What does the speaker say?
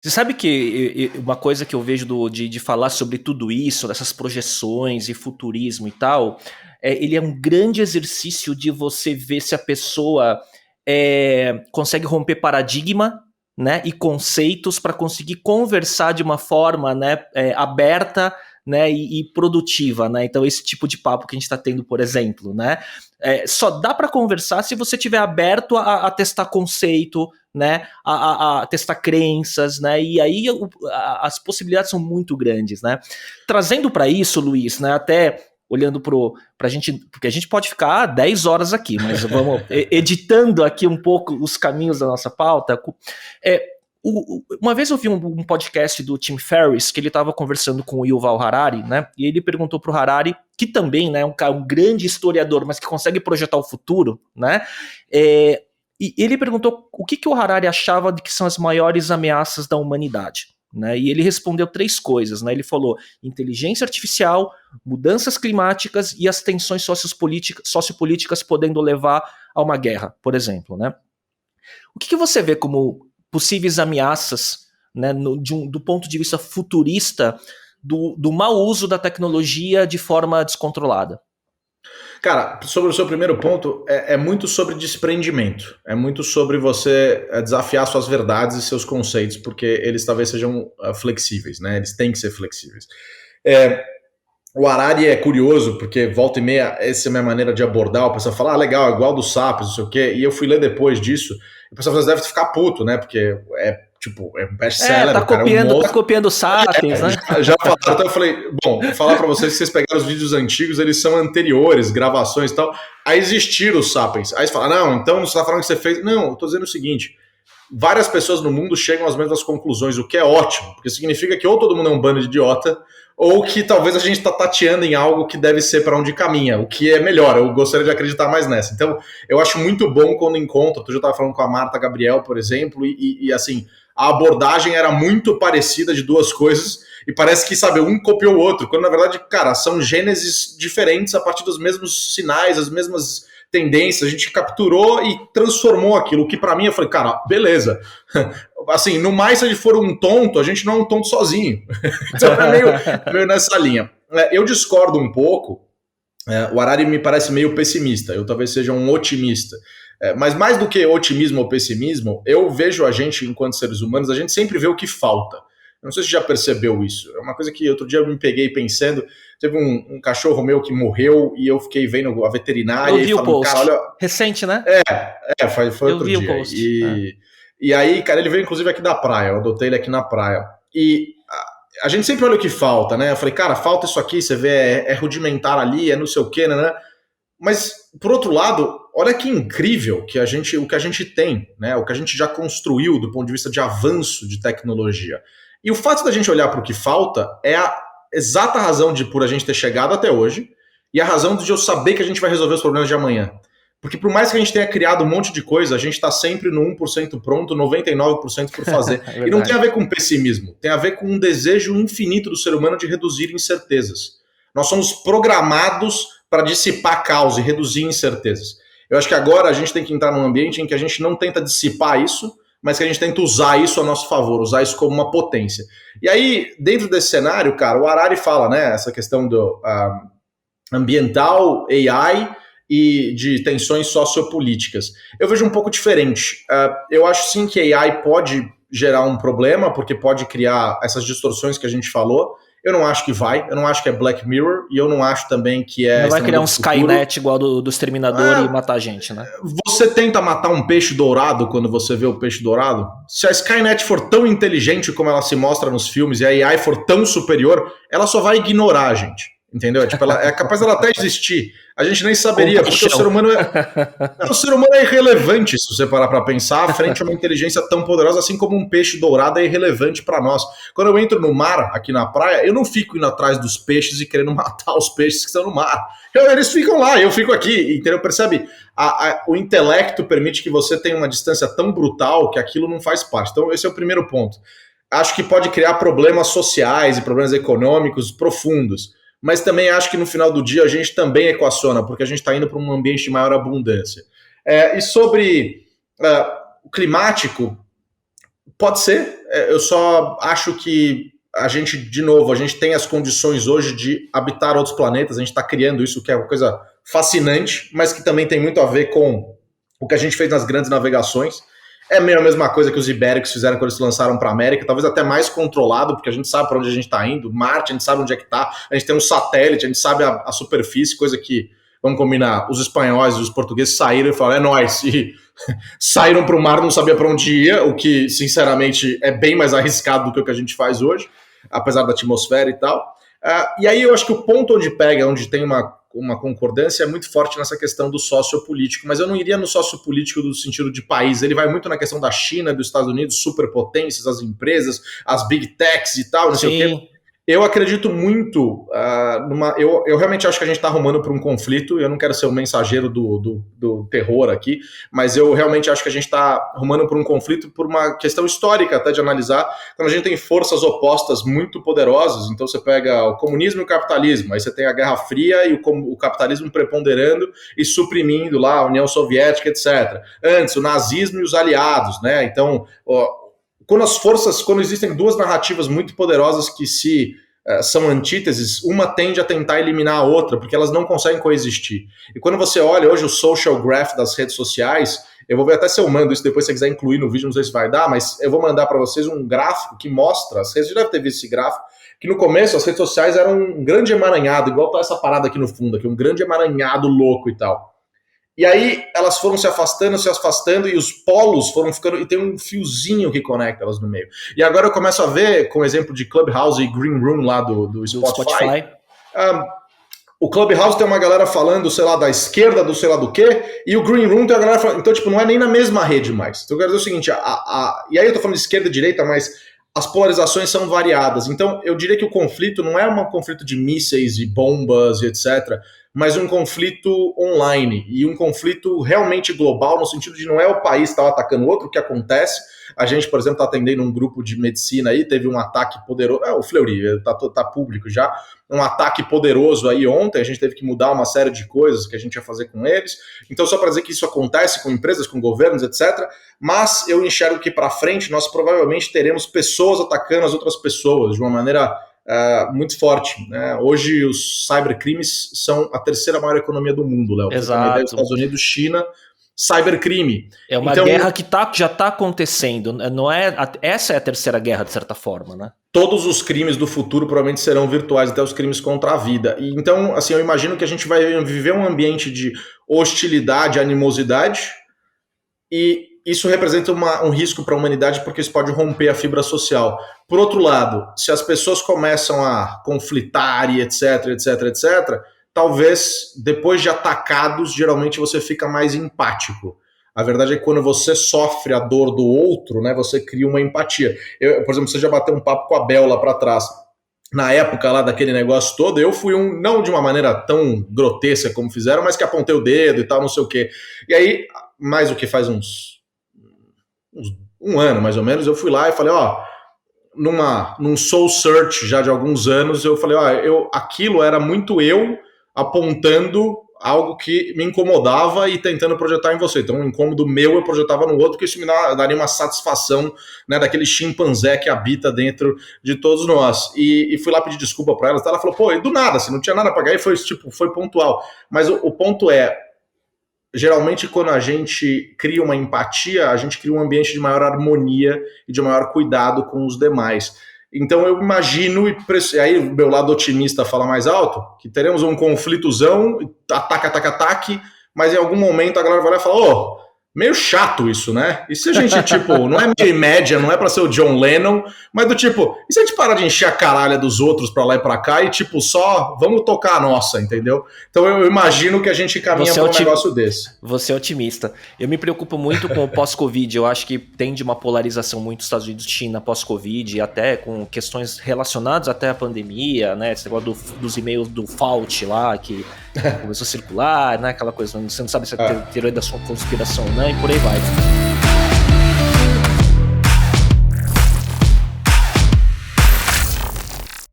Você sabe que uma coisa que eu vejo de falar sobre tudo isso, dessas projeções e futurismo e tal, ele é um grande exercício de você ver se a pessoa consegue romper paradigma, né, e conceitos para conseguir conversar de uma forma, né, aberta, né, e produtiva, né? Então esse tipo de papo que a gente está tendo, por exemplo, né, só dá para conversar se você estiver aberto a testar conceito, né, a testar crenças, né, e aí as possibilidades são muito grandes, né. Trazendo para isso, Luiz, né, até olhando para a gente, porque a gente pode ficar 10 horas aqui, mas vamos editando aqui um pouco os caminhos da nossa pauta. É, uma vez eu vi um podcast do Tim Ferriss, que ele estava conversando com o Yuval Harari, né, e ele perguntou para o Harari, que também, né, um grande historiador, mas que consegue projetar o futuro, né, e ele perguntou o que o Harari achava de que são as maiores ameaças da humanidade. Né? E ele respondeu 3 coisas. Né? Ele falou inteligência artificial, mudanças climáticas e as tensões sociopolíticas podendo levar a uma guerra, por exemplo. Né? O que você vê como possíveis ameaças, né, do ponto de vista futurista do mau uso da tecnologia de forma descontrolada? Cara, sobre o seu primeiro ponto, é muito sobre desprendimento. É muito sobre você desafiar suas verdades e seus conceitos, porque eles talvez sejam flexíveis, né? Eles têm que ser flexíveis. O Harari é curioso, porque volta e meia, essa é a minha maneira de abordar. O pessoal fala, legal, é igual do Sapiens, não sei o quê. E eu fui ler depois disso, e o pessoal deve ficar puto, né? Porque é um best-seller, o cara é um tá monstro. copiando o Sapiens, né? Já falaram, então eu falei, bom, vou falar pra vocês que vocês pegaram os vídeos antigos, eles são anteriores, gravações e tal, a existir os Sapiens. Aí você fala, não, então você tá falando que você fez. Não, eu tô dizendo o seguinte, várias pessoas no mundo chegam às mesmas conclusões, o que é ótimo, porque significa que ou todo mundo é um bando de idiota, ou que talvez a gente está tateando em algo que deve ser para onde caminha, o que é melhor. Eu gostaria de acreditar mais nessa. Então, eu acho muito bom quando encontro. Eu já estava falando com a Marta Gabriel, por exemplo, e assim, a abordagem era muito parecida de duas coisas, e parece que, sabe, um copiou o outro, quando na verdade, cara, são gênesis diferentes a partir dos mesmos sinais, as mesmas tendências, a gente capturou e transformou aquilo, que para mim, eu falei, cara, beleza. Assim, no mais, se a gente for um tonto, a gente não é um tonto sozinho. Então é meio nessa linha. Eu discordo um pouco, o Harari me parece meio pessimista, eu talvez seja um otimista. Mas mais do que otimismo ou pessimismo, eu vejo a gente, enquanto seres humanos, a gente sempre vê o que falta. Eu não sei se você já percebeu isso. É uma coisa que outro dia eu me peguei pensando. Teve um cachorro meu que morreu e eu fiquei vendo a veterinária. Eu vi e falando, o post. cara, olha. Recente, né? Foi outro dia. Eu vi o post. E aí, cara, ele veio inclusive aqui da praia. Eu adotei ele aqui na praia. E a gente sempre olha o que falta, né? Eu falei, cara, falta isso aqui. Você vê, é rudimentar ali, é não sei o quê, né? Mas, por outro lado, olha que incrível que o que a gente tem, né? O que a gente já construiu do ponto de vista de avanço de tecnologia. E o fato da gente olhar para o que falta é a exata razão por a gente ter chegado até hoje e a razão de eu saber que a gente vai resolver os problemas de amanhã. Porque por mais que a gente tenha criado um monte de coisa, a gente está sempre no 1% pronto, 99% por fazer. E não tem a ver com pessimismo, tem a ver com um desejo infinito do ser humano de reduzir incertezas. Nós somos programados para dissipar caos e reduzir incertezas. Eu acho que agora a gente tem que entrar num ambiente em que a gente não tenta dissipar isso, mas que a gente tenta usar isso a nosso favor, usar isso como uma potência. E aí, dentro desse cenário, cara, o Harari fala, né, essa questão do ambiental, AI e de tensões sociopolíticas. Eu vejo um pouco diferente. Eu acho sim que AI pode gerar um problema, porque pode criar essas distorções que a gente falou. Eu não acho que vai, eu não acho que é Black Mirror, e eu não acho também que é... Não vai criar um Skynet igual do Exterminador e matar a gente, né? Você tenta matar um peixe dourado quando você vê o peixe dourado? Se a Skynet for tão inteligente como ela se mostra nos filmes e a AI for tão superior, ela só vai ignorar a gente. Entendeu? Tipo, ela é capaz dela até existir. A gente nem saberia, porque o ser humano é irrelevante, se você parar para pensar, frente a uma inteligência tão poderosa, assim como um peixe dourado é irrelevante para nós. Quando eu entro no mar, aqui na praia, eu não fico indo atrás dos peixes e querendo matar os peixes que estão no mar. Eles ficam lá, eu fico aqui, entendeu? Percebe? O intelecto permite que você tenha uma distância tão brutal que aquilo não faz parte. Então, esse é o primeiro ponto. Acho que pode criar problemas sociais e problemas econômicos profundos. Mas também acho que no final do dia a gente também equaciona, porque a gente está indo para um ambiente de maior abundância. E sobre o climático, Pode ser, eu só acho que a gente tem as condições hoje de habitar outros planetas, a gente está criando isso, que é uma coisa fascinante, mas que também tem muito a ver com o que a gente fez nas grandes navegações. É meio a mesma coisa que os ibéricos fizeram quando eles se lançaram para a América, talvez até mais controlado, porque a gente sabe para onde a gente está indo, Marte, a gente sabe onde é que está, a gente tem um satélite, a gente sabe a superfície, coisa que, vamos combinar, os espanhóis e os portugueses saíram e falaram, é nóis, e saíram para o mar, não sabia para onde ia, o que, sinceramente, é bem mais arriscado do que o que a gente faz hoje, apesar da atmosfera e tal. E aí eu acho que o ponto onde pega, onde tem uma concordância, é muito forte nessa questão do sociopolítico, mas eu não iria no sociopolítico do sentido de país, ele vai muito na questão da China, dos Estados Unidos, superpotências, as empresas, as big techs e tal, não sei o quê. Eu acredito muito eu realmente acho que a gente está arrumando para um conflito, eu não quero ser o mensageiro do terror aqui, mas eu realmente acho que a gente está arrumando para um conflito por uma questão histórica até de analisar, quando a gente tem forças opostas muito poderosas, então você pega o comunismo e o capitalismo, aí você tem a Guerra Fria e o capitalismo preponderando e suprimindo lá a União Soviética, etc. Antes, o nazismo e os aliados, né? Então, quando existem duas narrativas muito poderosas que são antíteses, uma tende a tentar eliminar a outra, porque elas não conseguem coexistir. E quando você olha hoje o social graph das redes sociais, eu vou ver até se eu mando isso depois, se você quiser incluir no vídeo, não sei se vai dar, mas eu vou mandar para vocês um gráfico que mostra, vocês já devem ter visto esse gráfico, que no começo as redes sociais eram um grande emaranhado, igual tá essa parada aqui no fundo, aqui, um grande emaranhado louco e tal. E aí elas foram se afastando e os polos foram ficando, e tem um fiozinho que conecta elas no meio. E agora eu começo a ver, com o exemplo de Clubhouse e Green Room lá do Spotify. O Clubhouse tem uma galera falando, sei lá, da esquerda, do sei lá do quê, e o Green Room tem a galera falando, então tipo, não é nem na mesma rede mais. Então eu quero dizer o seguinte, e aí eu tô falando de esquerda e direita, mas as polarizações são variadas. Então eu diria que o conflito não é um conflito de mísseis e bombas e etc., mas um conflito online e um conflito realmente global, no sentido de não é o país estar atacando o outro, o que acontece. A gente, por exemplo, está atendendo um grupo de medicina aí, teve um ataque poderoso, o Fleury, tá público já, um ataque poderoso aí ontem, a gente teve que mudar uma série de coisas que a gente ia fazer com eles. Então, só para dizer que isso acontece com empresas, com governos, etc., mas eu enxergo que para frente nós provavelmente teremos pessoas atacando as outras pessoas de uma maneira muito forte, né? Hoje os cybercrimes são a terceira maior economia do mundo, Léo. Exato. Estados Unidos, China, cybercrime. É uma guerra que já está acontecendo. Não é, essa é a terceira guerra, de certa forma, né? Todos os crimes do futuro provavelmente serão virtuais, até os crimes contra a vida. E, então, assim, eu imagino que a gente vai viver um ambiente de hostilidade, animosidade, e isso representa um risco para a humanidade, porque isso pode romper a fibra social. Por outro lado, se as pessoas começam a conflitar e etc, talvez, depois de atacados, geralmente você fica mais empático. A verdade é que quando você sofre a dor do outro, né, você cria uma empatia. Por exemplo, você já bateu um papo com a Bel lá para trás. Na época lá daquele negócio todo, eu fui não de uma maneira tão grotesca como fizeram, mas que apontei o dedo e tal, não sei o quê. E aí, mais o que faz um ano, mais ou menos, eu fui lá e falei, num soul search já de alguns anos, eu falei, aquilo era muito eu apontando algo que me incomodava e tentando projetar em você. Então, um incômodo meu eu projetava no outro, que isso me daria uma satisfação, né, daquele chimpanzé que habita dentro de todos nós. E fui lá pedir desculpa para ela. Ela falou, pô, e do nada, assim, não tinha nada para pagar, e foi pontual. Mas o ponto é, geralmente quando a gente cria uma empatia, a gente cria um ambiente de maior harmonia e de maior cuidado com os demais. Então eu imagino, e aí o meu lado otimista fala mais alto, que teremos um conflitozão, ataque, mas em algum momento a galera vai lá e fala, meio chato isso, né? E se a gente, tipo, não é meio média, não é pra ser o John Lennon, mas do tipo, e se a gente parar de encher a caralha dos outros pra lá e pra cá e, tipo, só vamos tocar a nossa, entendeu? Então eu imagino que a gente caminha pra um negócio desse. Você é otimista. Eu me preocupo muito com o pós-Covid, eu acho que tende uma polarização muito Estados Unidos e China pós-Covid, e até com questões relacionadas até à pandemia, né? Esse negócio dos e-mails do Fauci lá, que começou a circular, né? Aquela coisa, você não sabe se é teoria da conspiração ou não, e por aí vai.